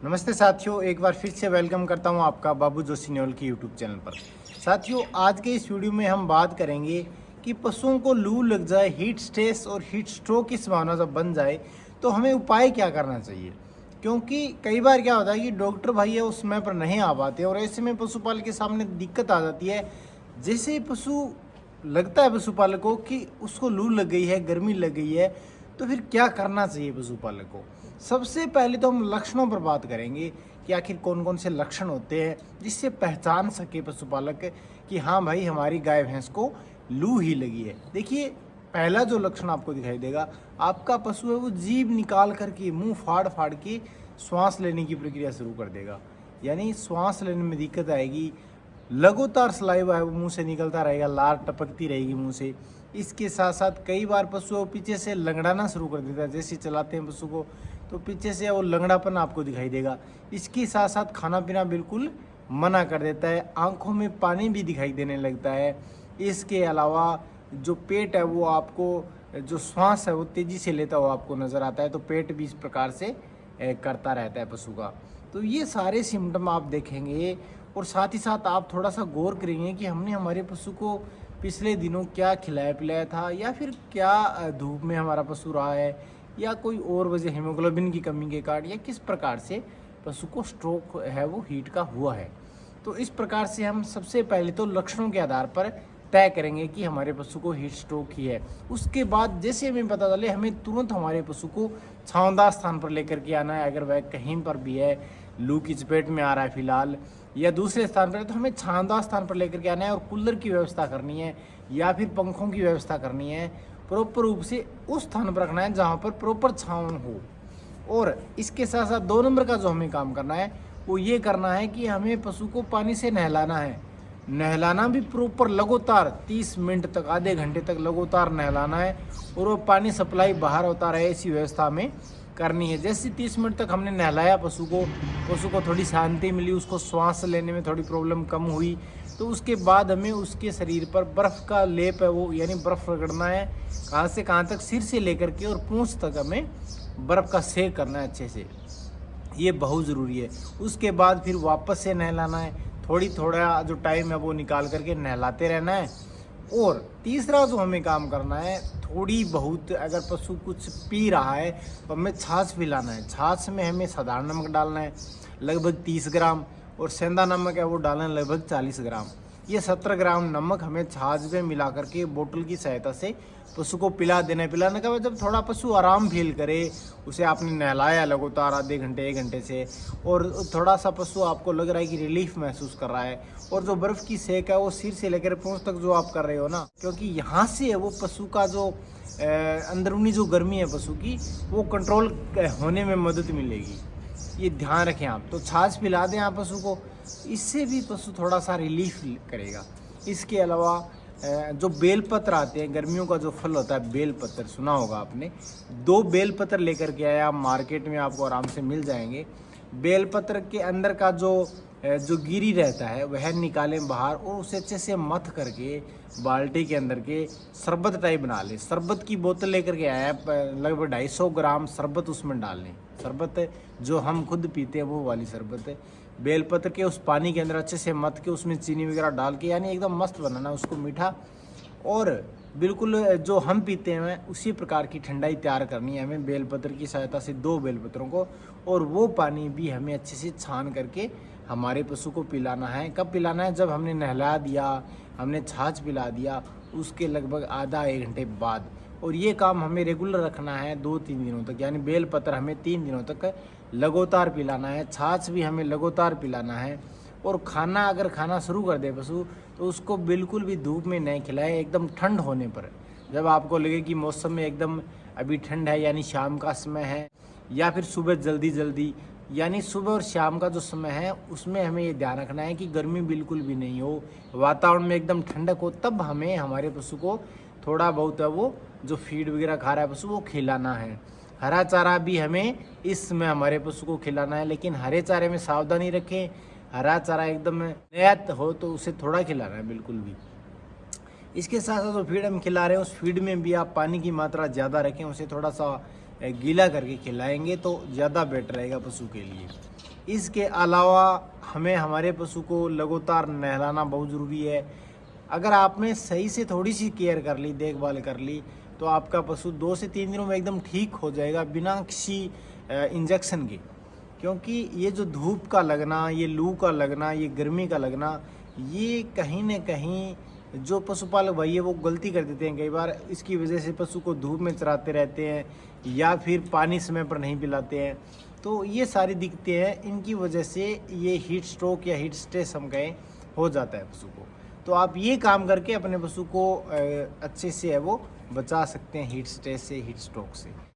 नमस्ते साथियों, एक बार फिर से वेलकम करता हूं आपका बाबू जोशी न्योल की यूट्यूब चैनल पर। साथियों, आज के इस वीडियो में हम बात करेंगे कि पशुओं को लू लग जाए, हीट स्ट्रेस और हीट स्ट्रोक की संभावना जब बन जाए तो हमें उपाय क्या करना चाहिए। क्योंकि कई बार क्या होता है कि डॉक्टर भाई है उस समय पर नहीं आ पाते और ऐसे में पशुपालक के सामने दिक्कत आ जाती है। जैसे ही पशु लगता है पशुपालक को कि उसको लू लग गई है, गर्मी लग गई है, तो फिर क्या करना चाहिए पशुपालक को। सबसे पहले तो हम लक्षणों पर बात करेंगे कि आखिर कौन कौन से लक्षण होते हैं जिससे पहचान सके पशुपालक कि हाँ भाई हमारी गाय भैंस को लू ही लगी है। देखिए, पहला जो लक्षण आपको दिखाई देगा, आपका पशु है वो जीभ निकाल करके, मुंह फाड़ फाड़ के श्वास लेने की प्रक्रिया शुरू कर देगा। यानी श्वास लेने में दिक्कत आएगी, लगातार सलाइवा है वो मुंह से निकलता रहेगा, लार टपकती रहेगी मुंह से। इसके साथ साथ कई बार पशु पीछे से लंगड़ाना शुरू कर देता है। जैसे चलाते हैं पशु को तो पीछे से वो लंगड़ापन आपको दिखाई देगा। इसके साथ साथ खाना पीना बिल्कुल मना कर देता है, आंखों में पानी भी दिखाई देने लगता है। इसके अलावा जो पेट है वो आपको, जो श्वास है वो तेज़ी से लेता हुआ आपको नज़र आता है। तो पेट भी इस प्रकार से करता रहता है पशु का। तो ये सारे सिम्टम आप देखेंगे और साथ ही साथ आप थोड़ा सा गौर करेंगे कि हमने हमारे पशु को पिछले दिनों क्या खिलाया पिलाया था, या फिर क्या धूप में हमारा पशु रहा है, या कोई और वजह हीमोग्लोबिन की कमी के कारण, या किस प्रकार से पशु को स्ट्रोक है वो हीट का हुआ है। तो इस प्रकार से हम सबसे पहले तो लक्षणों के आधार पर तय करेंगे कि हमारे पशु को हीट स्ट्रोक ही है। उसके बाद जैसे हमें पता चले, हमें तुरंत हमारे पशु को छांवदार स्थान पर लेकर के आना है। अगर वह कहीं पर भी है, लू की चपेट में आ रहा है फिलहाल, या दूसरे स्थान पर है, तो हमें छांवदार स्थान पर लेकर के आना है और कूलर की व्यवस्था करनी है या फिर पंखों की व्यवस्था करनी है। प्रॉपर रूप से उस स्थान पर रखना है जहाँ पर प्रॉपर छाँव हो। और इसके साथ साथ 2 नंबर का जो हमें काम करना है वो ये करना है कि हमें पशु को पानी से नहलाना है। नहलाना भी प्रॉपर लगातार 30 मिनट तक, आधे घंटे तक लगातार नहलाना है और वो पानी सप्लाई बाहर होता रहे, ऐसी व्यवस्था में करनी है। जैसे 30 मिनट तक हमने नहलाया पशु को थोड़ी शांति मिली, उसको श्वास लेने में थोड़ी प्रॉब्लम कम हुई, तो उसके बाद हमें उसके शरीर पर बर्फ़ का लेप है वो, यानी बर्फ़ रगड़ना है। कहाँ से कहाँ तक, सिर से लेकर के और पूंछ तक हमें बर्फ़ का सेक करना है अच्छे से। ये बहुत ज़रूरी है। उसके बाद फिर वापस से नहलाना है, थोड़ा जो टाइम है वो निकाल करके नहलाते रहना है। और तीसरा जो हमें काम करना है, थोड़ी बहुत अगर पशु कुछ पी रहा है तो हमें छाछ पिलाना है। छाछ में हमें साधारण नमक डालना है लगभग 30 ग्राम, और सेंधा नमक है वो डालना है लगभग 40 ग्राम। ये 17 ग्राम नमक हमें छाछ में मिला करके बोतल की सहायता से पशु को पिला देना है। पिलाने के बाद जब थोड़ा पशु आराम फील करे, उसे आपने नहलाया लगातार आधे घंटे 1 घंटे से, और थोड़ा सा पशु आपको लग रहा है कि रिलीफ महसूस कर रहा है, और जो बर्फ़ की सेक है वो सिर से लेकर पूंछ तक जो आप कर रहे हो ना, क्योंकि यहाँ से वो पशु का जो अंदरूनी जो गर्मी है पशु की, वो कंट्रोल होने में मदद मिलेगी। ये ध्यान रखें आप। तो छाछ पिला दें आप पशु को, इससे भी पशु थोड़ा सा रिलीफ करेगा। इसके अलावा जो बेलपत्र आते हैं, गर्मियों का जो फल होता है बेलपत्र, सुना होगा आपने। 2 बेलपत्र लेकर के आए आप, मार्केट में आपको आराम से मिल जाएंगे। बेलपत्र के अंदर का जो गिरी रहता है वह निकालें बाहर, और उसे अच्छे से मथ करके बाल्टी के अंदर के शरबत टाइप बना लें। शरबत की बोतल लेकर के आया, लगभग 250 ग्राम शरबत उसमें डाल लें। शरबत जो हम खुद पीते हैं वो वाली शरबत है। बेलपत्र के उस पानी के अंदर अच्छे से मथ के उसमें चीनी वगैरह डाल के, यानी एकदम मस्त बनाना उसको, मीठा और बिल्कुल जो हम पीते हैं उसी प्रकार की ठंडाई तैयार करनी है हमें बेलपत्र की सहायता से, 2 बेलपत्रों को। और वो पानी भी हमें अच्छे से छान करके हमारे पशु को पिलाना है। कब पिलाना है? जब हमने नहला दिया, हमने छाछ पिला दिया, उसके लगभग आधा 1 घंटे बाद। और ये काम हमें रेगुलर रखना है 2-3 दिनों तक, यानी बेलपत्र हमें 3 दिनों तक लगातार पिलाना है, छाछ भी हमें लगातार पिलाना है। और खाना अगर खाना शुरू कर दे पशु तो उसको बिल्कुल भी धूप में नहीं खिलाए, एकदम ठंड होने पर। जब आपको लगे कि मौसम में एकदम अभी ठंड है, यानी शाम का समय है, या फिर सुबह जल्दी, यानी सुबह और शाम का जो समय है उसमें हमें ये ध्यान रखना है कि गर्मी बिल्कुल भी नहीं हो, वातावरण में एकदम ठंडक हो, तब हमें हमारे पशु को थोड़ा बहुत है वो जो फीड वगैरह खा रहा है पशु वो खिलाना है। हरा चारा भी हमें इस समय हमारे पशु को खिलाना है, लेकिन हरे चारे में सावधानी रखें। हरा चारा एकदम नया हो तो उसे थोड़ा खिलाना है बिल्कुल भी। इसके साथ साथ जो फीड हम खिला रहे हैं उस फीड में भी आप पानी की मात्रा ज़्यादा रखें, उसे थोड़ा सा गीला करके खिलाएंगे तो ज़्यादा बेटर रहेगा पशु के लिए। इसके अलावा हमें हमारे पशु को लगातार नहलाना बहुत ज़रूरी है। अगर आपने सही से थोड़ी सी केयर कर ली, देखभाल कर ली, तो आपका पशु 2 से 3 दिनों में एकदम ठीक हो जाएगा बिना किसी इंजेक्शन के। क्योंकि ये जो धूप का लगना, ये लू का लगना, ये गर्मी का लगना, ये कहीं न कहीं जो पशुपालक भाई है वो गलती कर देते हैं कई बार। इसकी वजह से पशु को धूप में चराते रहते हैं या फिर पानी समय पर नहीं पिलाते हैं, तो ये सारी दिक्कतें हैं। इनकी वजह से ये हीट स्ट्रोक या हीट स्ट्रेस हम कहें हो जाता है पशु को। तो आप ये काम करके अपने पशु को अच्छे से है वो बचा सकते हैं हीट स्ट्रेस से, हीट स्ट्रोक से।